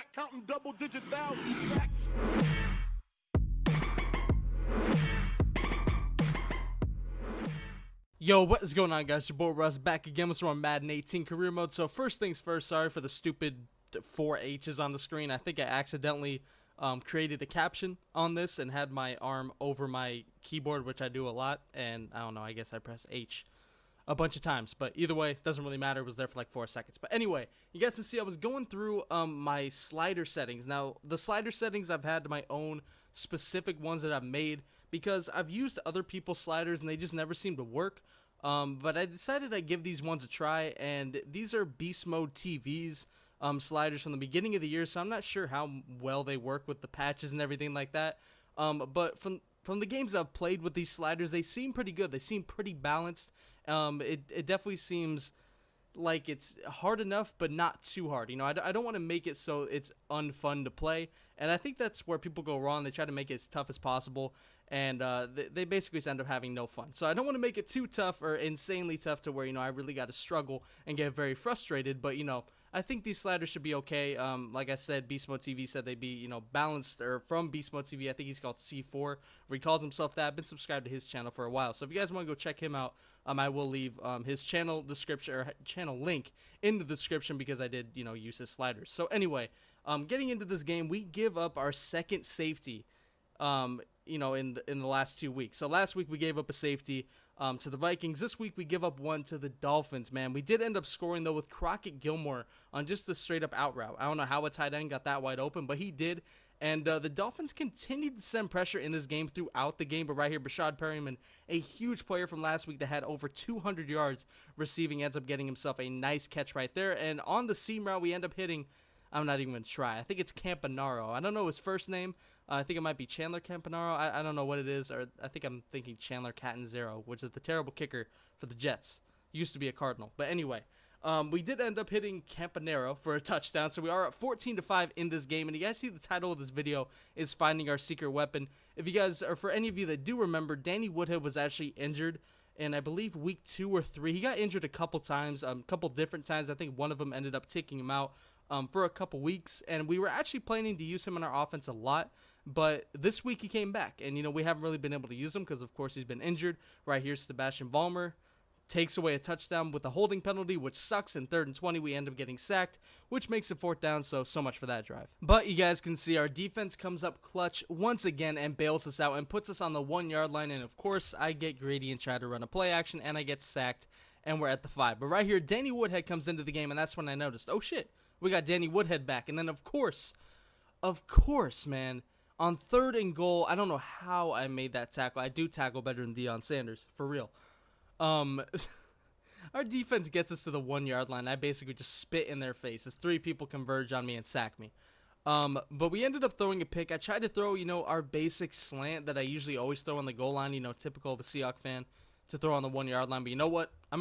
back counting double-digit thousand sacks. Yo, what is going on, guys? Your boy Russ back again with some more Madden 18 career mode. So first things first, sorry for the stupid 4 H's on the screen. I think I accidentally created a caption on this and had my arm over my keyboard, which I do a lot. And I don't know, I guess I press H a bunch of times. But either way, doesn't really matter. It was there for like 4 seconds. But anyway, you guys can see I was going through my slider settings. Now, the slider settings, I've had my own specific ones that I've made because I've used other people's sliders and they just never seem to work. But I decided I'd give these ones a try, and these are Beast Mode TVs sliders from the beginning of the year, so I'm not sure how well they work with the patches and everything like that. But from the games I've played with these sliders, they seem pretty good. They seem pretty balanced. It definitely seems like it's hard enough, but not too hard. You know, I don't want to make it so it's unfun to play, and I think that's where people go wrong. They try to make it as tough as possible, and they basically end up having no fun. So I don't want to make it too tough or insanely tough to where, you know, I really got to struggle and get very frustrated, but, you know, I think these sliders should be okay. Like I said, Beast Mode TV said they'd be, you know, balanced, or from Beast Mode TV. I think he's called C4, where he calls himself that. I've been subscribed to his channel for a while. So if you guys want to go check him out, I will leave his channel description or channel link in the description because I did, you know, use his sliders. So anyway, getting into this game, we give up our second safety, you know, in the last 2 weeks. So last week we gave up a safety to the Vikings. This week we give up one to the Dolphins, man. We did end up scoring, though, with Crockett Gilmore on just a straight-up out route. I don't know how a tight end got that wide open, but he did. And the Dolphins continued to send pressure in this game throughout the game. But right here, Brashad Perryman, a huge player from last week that had over 200 yards receiving, ends up getting himself a nice catch right there. And on the seam route, we end up hitting, I'm not even going to try, I think it's Campanaro. I don't know his first name. I think it might be Chandler Campanaro. I don't know what it is. Or I think I'm thinking Chandler Catanzaro, which is the terrible kicker for the Jets. Used to be a Cardinal. But anyway, we did end up hitting Campanaro for a touchdown. So we are at 14-5 in this game. And you guys see the title of this video is Finding Our Secret Weapon. If you guys, or for any of you that do remember, Danny Woodhead was actually injured in, I believe, week 2 or 3. He got injured a couple times, a couple different times. I think one of them ended up taking him out for a couple weeks. And we were actually planning to use him in our offense a lot. But this week he came back, and, you know, we haven't really been able to use him because, of course, he's been injured. Right here, Sebastian Vollmer takes away a touchdown with a holding penalty, which sucks. In 3rd and 20, we end up getting sacked, which makes it 4th down, so much for that drive. But you guys can see our defense comes up clutch once again and bails us out and puts us on the 1-yard line. And, of course, I get greedy and try to run a play action, and I get sacked, and we're at the 5. But right here, Danny Woodhead comes into the game, and that's when I noticed, oh, shit, we got Danny Woodhead back. And then, of course, man, on 3rd and goal, I don't know how I made that tackle. I do tackle better than Deion Sanders, for real. Our defense gets us to the 1-yard line. I basically just spit in their face as 3 people converge on me and sack me. But we ended up throwing a pick. I tried to throw, you know, our basic slant that I usually always throw on the goal line, you know, typical of a Seahawks fan, to throw on the 1-yard line. But you know what? I'm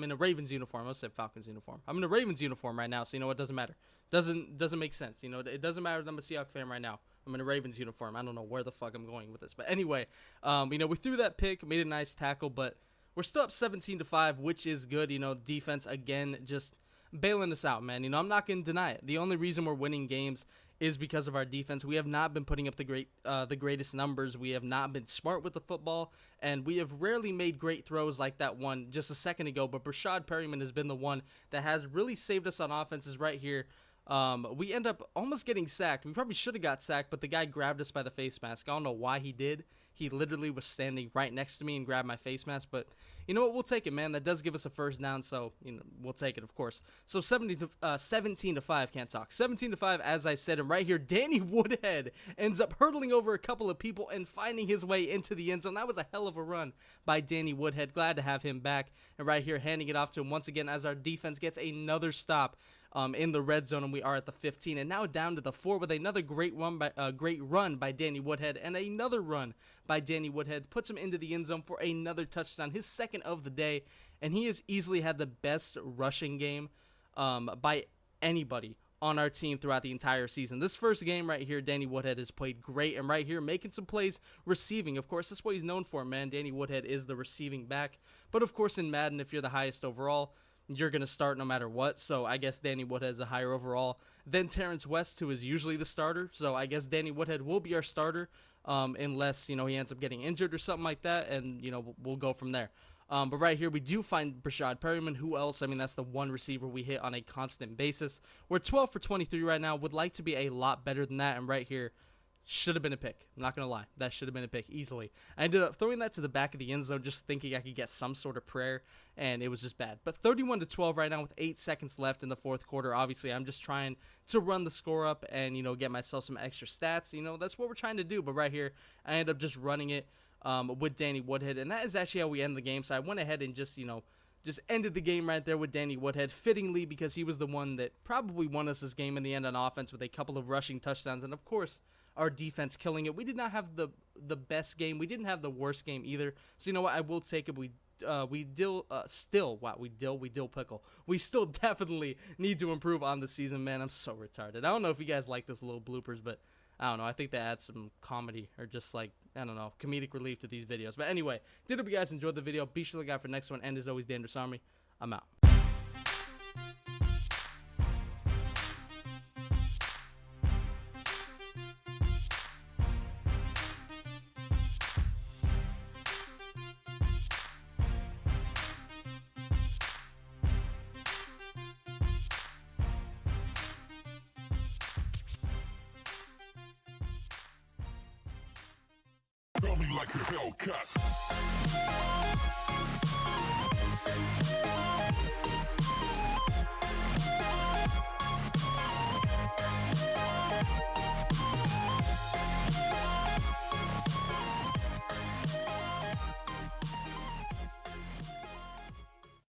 in a Ravens uniform. I said Falcons uniform. I'm in a Ravens uniform right now, so you know what? Doesn't matter. Doesn't make sense. You know, it doesn't matter that I'm a Seahawks fan right now. I'm in a Ravens uniform. I don't know where the fuck I'm going with this. But anyway, you know, we threw that pick, made a nice tackle, but we're still up 17-5, which is good. You know, defense, again, just bailing us out, man. You know, I'm not going to deny it. The only reason we're winning games is because of our defense. We have not been putting up the greatest numbers. We have not been smart with the football, and we have rarely made great throws like that one just a second ago. But Brashad Perryman has been the one that has really saved us on offenses right here. We end up almost getting sacked. We probably should have got sacked, but the guy grabbed us by the face mask. I don't know why he did. He literally was standing right next to me and grabbed my face mask, but you know what? We'll take it, man. That does give us a 1st down, so, you know, we'll take it, of course. So 17-5, can't talk. 17-5, as I said, and right here, Danny Woodhead ends up hurdling over a couple of people and finding his way into the end zone. That was a hell of a run by Danny Woodhead. Glad to have him back, and right here, handing it off to him once again as our defense gets another stop in the red zone, and we are at the 15, and now down to the 4 with another great run by Danny Woodhead, and another run by Danny Woodhead puts him into the end zone for another touchdown, his 2nd of the day, and he has easily had the best rushing game by anybody on our team throughout the entire season. This first game right here, Danny Woodhead has played great, and right here, making some plays receiving. Of course, that's what he's known for, man. Danny Woodhead is the receiving back, but of course in Madden, if you're the highest overall, you're going to start no matter what. So I guess Danny Woodhead is a higher overall. then Terrence West, who is usually the starter. So I guess Danny Woodhead will be our starter, unless, he ends up getting injured or something like that, and, we'll go from there. But right here, we do find Brashad Perryman. Who else? I mean, that's the one receiver we hit on a constant basis. We're 12 for 23 right now. Would like to be a lot better than that. And right here, should have been a pick. I'm not going to lie. That should have been a pick easily. I ended up throwing that to the back of the end zone just thinking I could get some sort of prayer, and it was just bad. But 31 to 12 right now with 8 seconds left in the fourth quarter. Obviously, I'm just trying to run the score up and, get myself some extra stats. That's what we're trying to do. But right here, I end up just running it with Danny Woodhead, and that is actually how we end the game. So I went ahead and just ended the game right there with Danny Woodhead, fittingly, because he was the one that probably won us this game in the end on offense with a couple of rushing touchdowns, and of course, our defense killing it. We did not have the best game. We didn't have the worst game either. So you know what? I will take it. We still definitely need to improve on the season, man. I'm so retarded. I don't know if you guys like those little bloopers, but I don't know. I think they add some comedy or just comedic relief to these videos. But anyway, did hope you guys enjoyed the video. Be sure to look out for the next one. And as always, Dangerous Army, I'm out. Tell me like a Hellcat.